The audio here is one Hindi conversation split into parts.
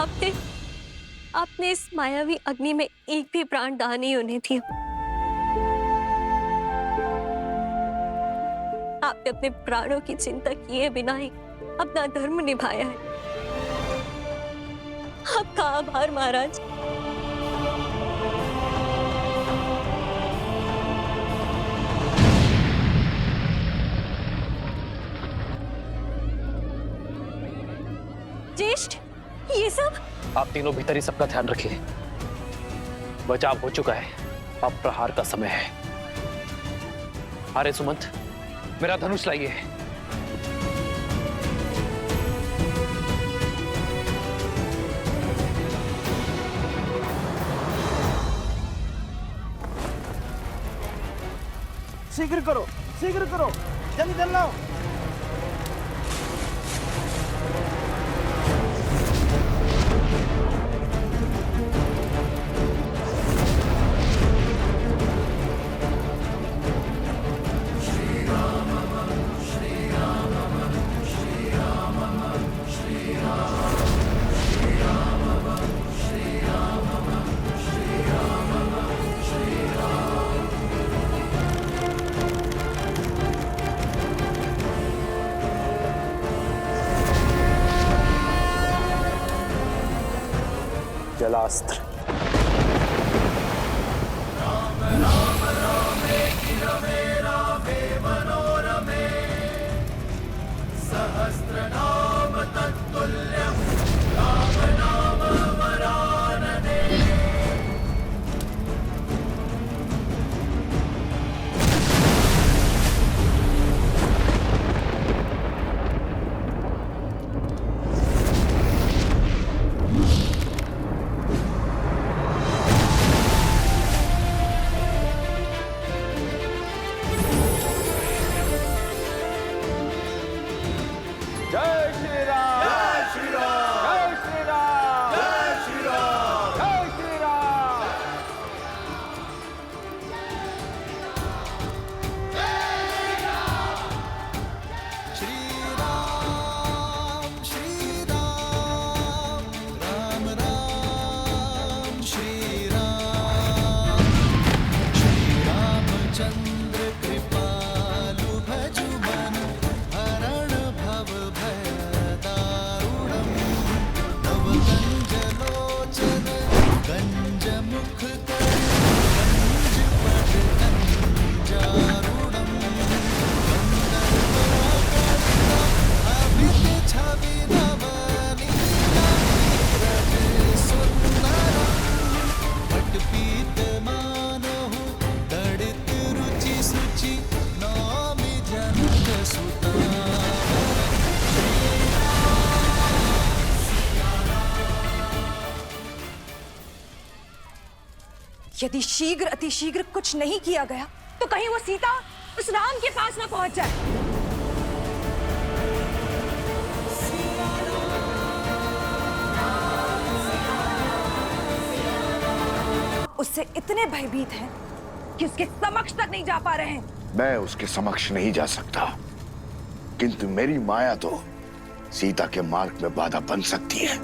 आपने आपने इस मायावी अग्नि में एक भी प्राण दान नहीं होने दिया। आपने अपने प्राणों की चिंता किए बिना ही अपना धर्म निभाया है। आपका आभार महाराज। ज्येष्ठ, ये सब आप तीनों भीतर ही सबका ध्यान रखिए। बचाव हो चुका है, अब प्रहार का समय है। अरे सुमंत, मेरा धनुष लाइए। शीघ्र करो, शीघ्र करो, जल्दी जल्दी लाओ। जलास्त्र। जय श्री राम, जय श्री राम, जय श्री राम, जय श्री राम, जय श्री राम। श्री राम, श्री राम, राम राम, श्री राम। श्री रामचंद्र कृपालु भजु मन, हरण भव भय दारुणम्। तव गंज लोचन गंज मुख कर, गंज पद गंजारुणम्। अभित छवि नवनीत नीरज सुंदरम्। पटपीत मानहु दड़ित रुचि सुचि, नौमि जनक सुतावरम्। यदि शीघ्र अतिशीघ्र कुछ नहीं किया गया तो कहीं वो सीता उस राम के पास ना पहुंच जाए। उससे इतने भयभीत हैं कि उसके समक्ष तक नहीं जा पा रहे हैं। मैं उसके समक्ष नहीं जा सकता, किंतु मेरी माया तो सीता के मार्ग में बाधा बन सकती है।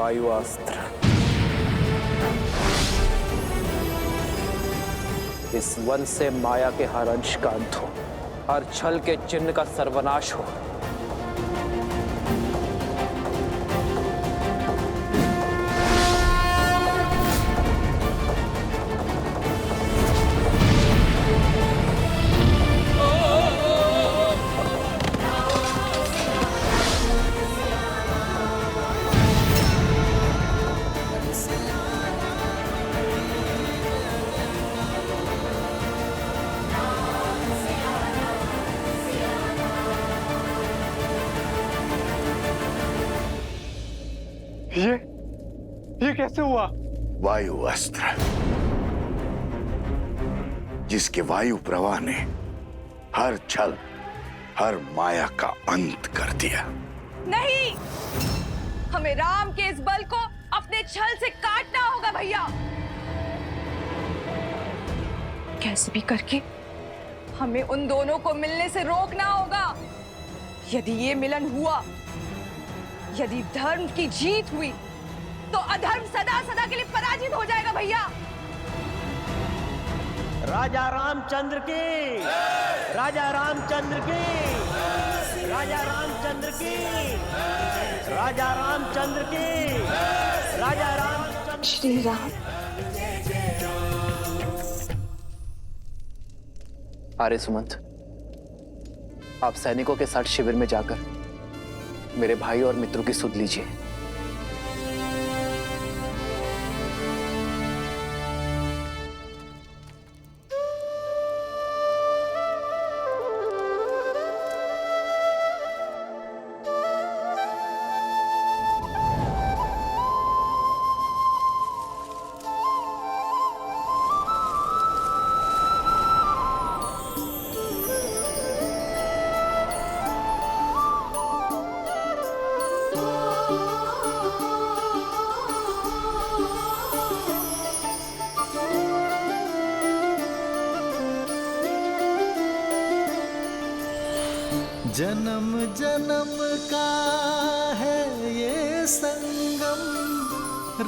वायुअस्त्र। इस वन से माया के हर अंश का अंत हो, हर छल के चिन्ह का सर्वनाश हो। ये कैसे हुआ? वायु अस्त्र, जिसके वायु प्रवाह ने हर छल, हर माया का अंत कर दिया। नहीं, हमें राम के इस बल को अपने छल से काटना होगा भैया। कैसे भी करके हमें उन दोनों को मिलने से रोकना होगा। यदि ये मिलन हुआ, यदि धर्म की जीत हुई, तो अधर्म सदा सदा के लिए पराजित हो जाएगा भैया। राजा रामचंद्र की, राजा रामचंद्र की, राजा रामचंद्र की, राजा रामचंद्र की, राजा रामचंद्र। श्री राम। आर्य सुमंत, आप सैनिकों के साथ शिविर में जाकर मेरे भाई और मित्रों की सुध लीजिए। जन्म जन्म का है ये संगम,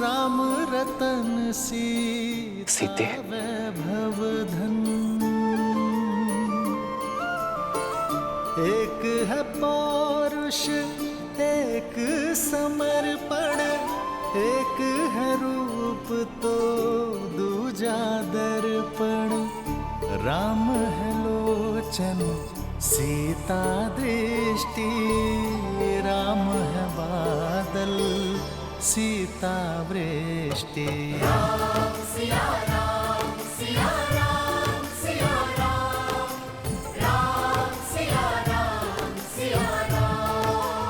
राम रतन सीते वैभव धन। एक है पौरुष, एक समर्पण, एक है रूप तो दूजा दर्पण। राम है लोचन, सीता दृष्टि, राम है बादल, सीता वृष्टि। राम सिया राम, सिया राम, सिया राम, राम सिया राम, सिया राम,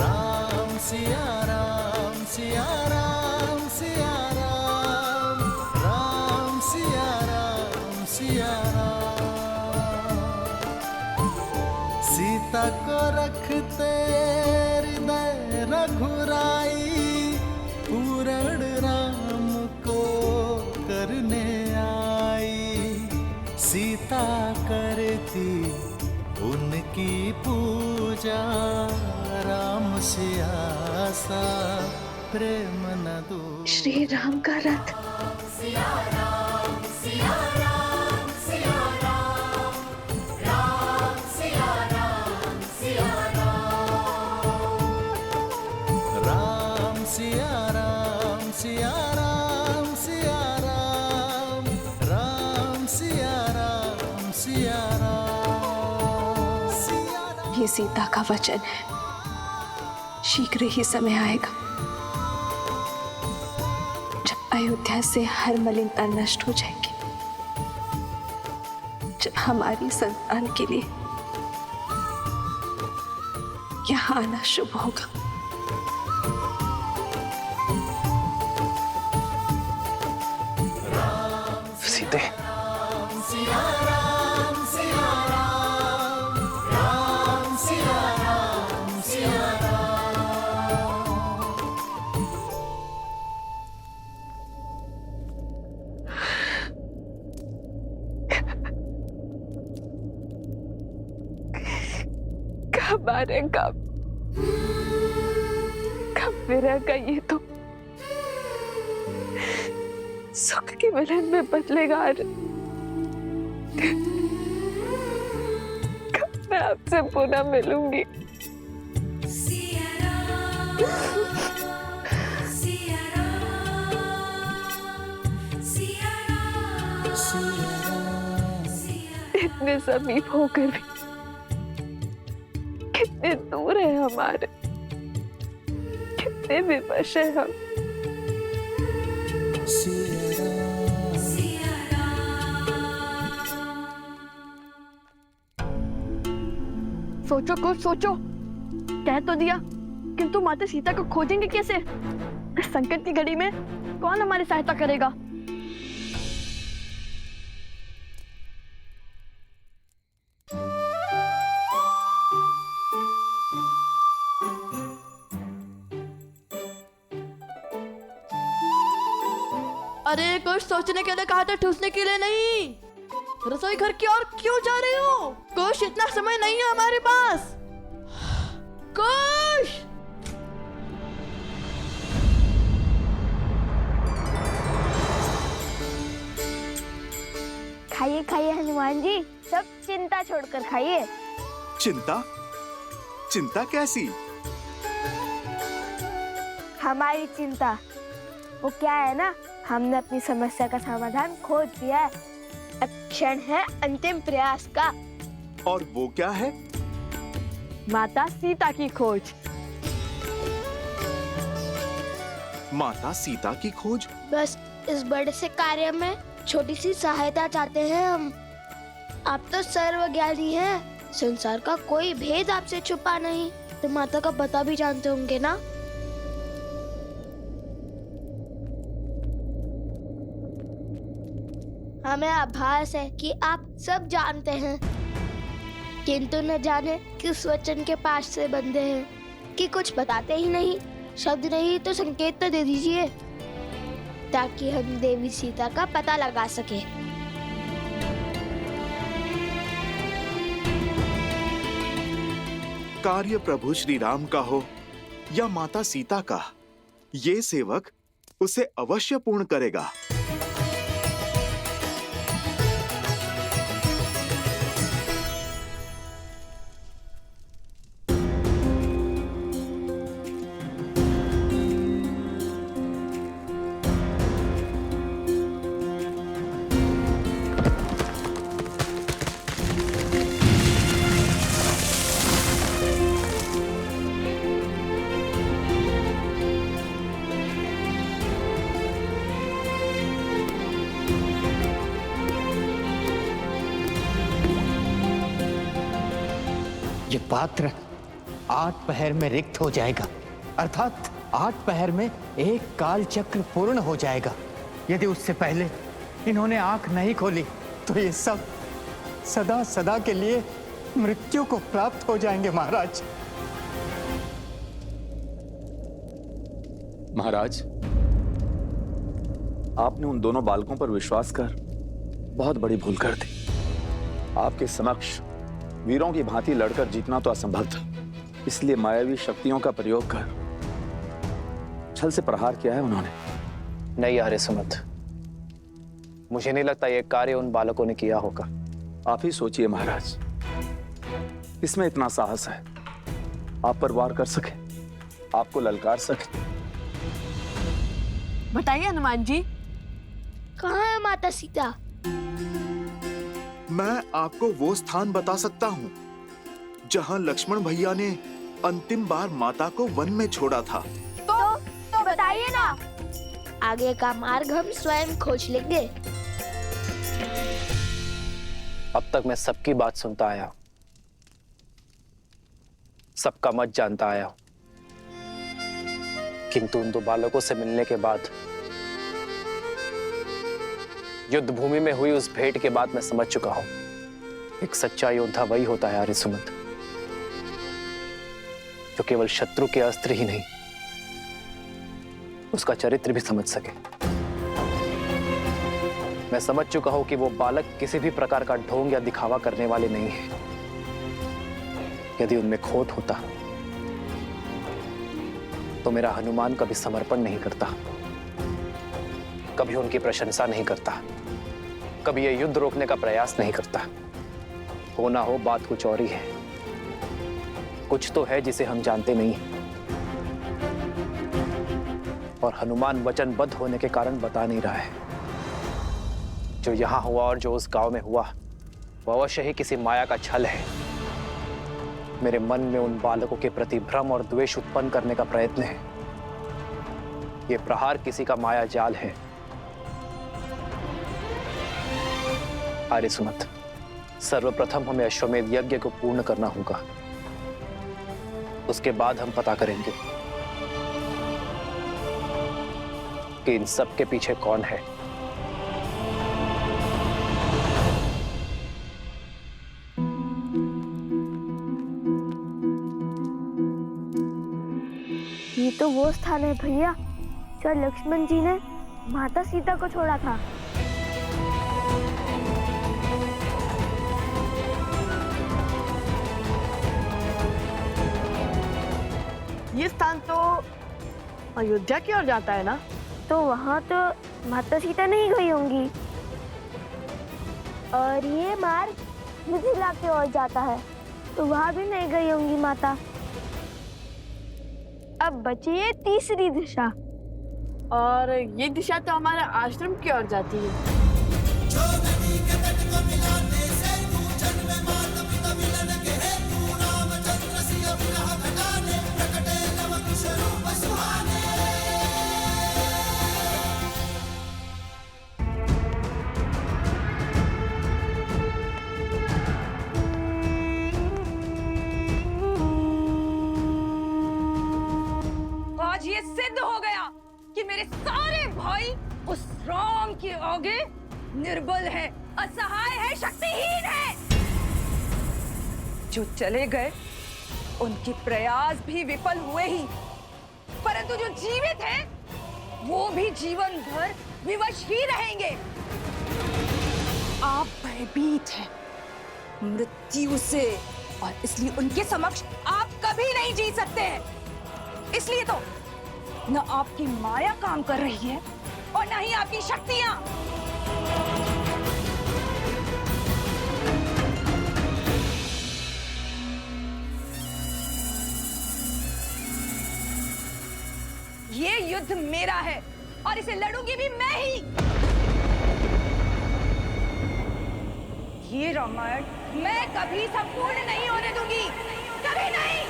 राम सिया राम, सिया राम, सिया राम, राम सिया राम, सिया राम। सीता को रखते हृदय रघुराई, पूर्ण राम को करने आई। सीता करती उनकी पूजा, राम सिया सा प्रेम न दो। श्री राम का रथ। सिया राम, सिया राम, सिया राम, राम सिया राम, सिया राम, राम सिया राम, सिया राम, सिया राम, राम सिया राम, सिया राम। ये सीता का वचन है, शीघ्र ही समय आएगा जब अयोध्या से हर मलिनता नष्ट हो जाएगी, जब हमारी संतान के लिए यहाँ आना शुभ होगा। सीते, सिया राम, सिया राम, राम सिया राम, सिया राम। कब आ रहे, कब विरह का ये तो सुख के मिलन में बदलेगा। कब मैं आपसे पुनः मिलूंगी? इतने समीप होकर भी कितने दूर है हमारे, कितने विवश है हम। सोचो कुछ सोचो। कह तो दिया, किंतु माता सीता को खोजेंगे कैसे? इस संकट की घड़ी में कौन हमारी सहायता करेगा? अरे कुछ सोचने के लिए कहा था, ठूसने के लिए नहीं। रसोई घर की ओर क्यों जा रही हो? कुछ इतना समय नहीं है हमारे पास। कुछ खाइए खाइए हनुमान जी, सब चिंता छोड़कर खाइए। चिंता? चिंता कैसी? हमारी चिंता वो क्या है ना, हमने अपनी समस्या का समाधान खोज दिया है। अब क्षण है अंतिम प्रयास का। और वो क्या है? माता सीता की खोज। माता सीता की खोज? बस इस बड़े से कार्य में छोटी सी सहायता चाहते हैं हम। आप तो सर्वज्ञानी हैं, संसार का कोई भेद आपसे छुपा नहीं, तो माता का पता भी जानते होंगे ना। हमें आभास है कि आप सब जानते हैं, किंतु न जाने किस वचन के पास से बंधे हैं कि कुछ बताते ही नहीं। शब्द नहीं तो संकेत तो दे दीजिए, ताकि हम देवी सीता का पता लगा सके। कार्य प्रभु श्री राम का हो या माता सीता का, ये सेवक उसे अवश्य पूर्ण करेगा। ये पात्र 8 पहर में रिक्त हो जाएगा, अर्थात 8 पहर में एक काल चक्र पूर्ण हो जाएगा। यदि उससे पहले इन्होंने आंख नहीं खोली तो ये सब सदा सदा के लिए मृत्यु को प्राप्त हो जाएंगे महाराज। महाराज, आपने उन दोनों बालकों पर विश्वास कर बहुत बड़ी भूल कर दी। आपके समक्ष वीरों की भांति लड़कर जीतना तो असंभव था, इसलिए मायावी शक्तियों का प्रयोग कर छल से प्रहार किया है उन्होंने। नहीं आर्य सुमंत, मुझे नहीं लगता यह कार्य उन बालकों ने किया होगा। आप ही सोचिए महाराज, इसमें इतना साहस है, आप पर वार कर सके, आपको ललकार सके। बताइए हनुमान जी, कहाँ है माता सीता? मैं आपको वो स्थान बता सकता हूँ जहाँ लक्ष्मण भैया ने अंतिम बार माता को वन में छोड़ा था। तो बताइए ना, आगे का मार्ग हम स्वयं खोज लेंगे। अब तक मैं सबकी बात सुनता आया हूं, सबका मत जानता आया हूं, किंतु उन 2 बालकों से मिलने के बाद, युद्ध भूमि में हुई उस भेंट के बाद मैं समझ चुका हूं, एक सच्चा योद्धा वही होता है आर्य सुमंत, जो केवल शत्रु के अस्त्र ही नहीं, उसका चरित्र भी समझ सके। मैं समझ चुका हूं कि वो बालक किसी भी प्रकार का ढोंग या दिखावा करने वाले नहीं है। यदि उनमें खोट होता तो मेरा हनुमान कभी समर्पण नहीं करता, कभी उनकी प्रशंसा नहीं करता, कभी ये युद्ध रोकने का प्रयास नहीं करता। हो ना हो, बात कुछ और ही है। कुछ तो है जिसे हम जानते नहीं, और हनुमान वचनबद्ध होने के कारण बता नहीं रहा है। जो यहां हुआ और जो उस गांव में हुआ, वो अवश्य ही किसी माया का छल है। मेरे मन में उन बालकों के प्रति भ्रम और द्वेष उत्पन्न करने का प्रयत्न है। ये प्रहार किसी का माया जाल है। आर्य सुमंत, सर्वप्रथम हमें अश्वमेध यज्ञ को पूर्ण करना होगा। उसके बाद हम पता करेंगे कि इन सब के पीछे कौन है। ये तो वो स्थान है भैया, जहाँ लक्ष्मण जी ने माता सीता को छोड़ा था। ये स्थान तो अयोध्या की ओर जाता है ना? तो वहाँ तो माता सीता नहीं गई होंगी। और ये मार्ग मिथिला की ओर जाता है, तो वहाँ भी नहीं गई होंगी माता। अब बची है तीसरी दिशा, और ये दिशा तो हमारे आश्रम की ओर जाती है। आज ये सिद्ध हो गया कि मेरे सारे भाई उस राम के आगे निर्बल है, असहाय है, शक्तिहीन है। जो चले गए उनके प्रयास भी विफल हुए ही, परंतु जो जीवित हैं वो भी जीवन भर विवश ही रहेंगे। आप भयभीत हैं मृत्यु से, और इसलिए उनके समक्ष आप कभी नहीं जीत सकते हैं। इसलिए तो न आपकी माया काम कर रही है और न ही आपकी शक्तियां। ये युद्ध मेरा है और इसे लड़ूंगी भी मैं ही। ये रामायण मैं कभी संपूर्ण नहीं होने दूंगी, कभी नहीं।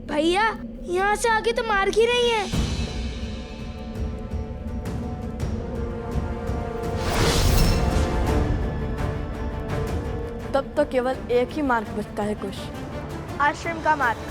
भैया, यहाँ से आगे तो मार्ग ही नहीं है। तब तो केवल एक ही मार्ग बचता है कुश, आश्रम का मार्ग।